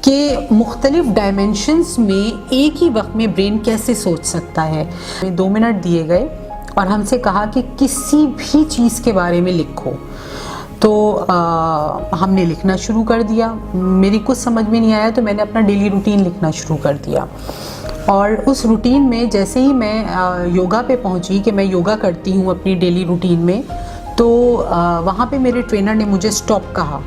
कि मुख्तलिफ डायमेंशंस में एक ही वक्त में ब्रेन कैसे सोच सकता है। 2 मिनट दिए गए और हमसे कहा कि किसी भी चीज़ के बारे में लिखो। तो हमने लिखना शुरू कर दिया। मेरी कुछ समझ में नहीं आया तो मैंने अपना डेली रूटीन लिखना शुरू कर दिया। और उस रूटीन में जैसे ही मैं योगा पे पहुंची कि मैं योगा करती हूँ अपनी डेली रूटीन में, तो वहाँ पे मेरे ट्रेनर ने मुझे स्टॉप कहा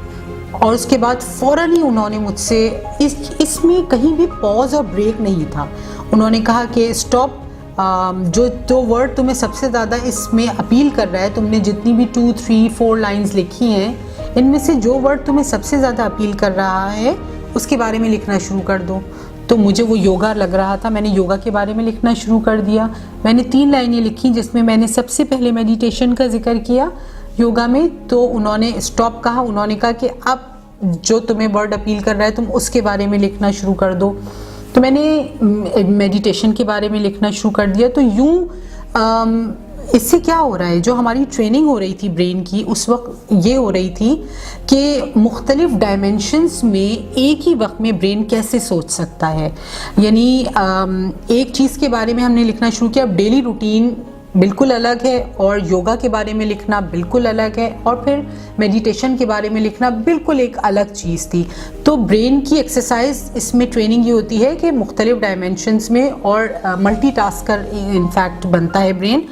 और उसके बाद फ़ौरन ही उन्होंने मुझसे इसमें कहीं भी पॉज और ब्रेक नहीं था। उन्होंने कहा कि स्टॉप, जो वर्ड तुम्हें सबसे ज़्यादा इसमें अपील कर रहा है, तुमने जितनी भी 2, 3, 4 लाइंस लिखी हैं, इनमें से जो वर्ड तुम्हें सबसे ज़्यादा अपील कर रहा है उसके बारे में लिखना शुरू कर दो। तो मुझे वो योगा लग रहा था, मैंने योगा के बारे में लिखना शुरू कर दिया। मैंने 3 लाइनें लिखी जिसमें मैंने सबसे पहले मेडिटेशन का जिक्र किया योगा में। तो उन्होंने स्टॉप कहा, उन्होंने कहा कि अब जो तुम्हें वर्ड अपील कर रहा है तुम उसके बारे में लिखना शुरू कर दो। तो मैंने मेडिटेशन के बारे में लिखना शुरू कर दिया। तो यूँ इससे क्या हो रहा है, जो हमारी ट्रेनिंग हो रही थी ब्रेन की उस वक्त ये हो रही थी कि मुख्तलिफ डायमेंशंस में एक ही वक्त में ब्रेन कैसे सोच सकता है। यानी एक चीज़ के बारे में हमने लिखना शुरू किया। अब डेली रूटीन बिल्कुल अलग है और योगा के बारे में लिखना बिल्कुल अलग है और फिर मेडिटेशन के बारे में लिखना बिल्कुल एक अलग चीज़ थी। तो ब्रेन की एक्सरसाइज इसमें ट्रेनिंग ये होती है कि मुख्तलिफ डायमेंशंस में और मल्टीटास्कर इनफैक्ट बनता है ब्रेन।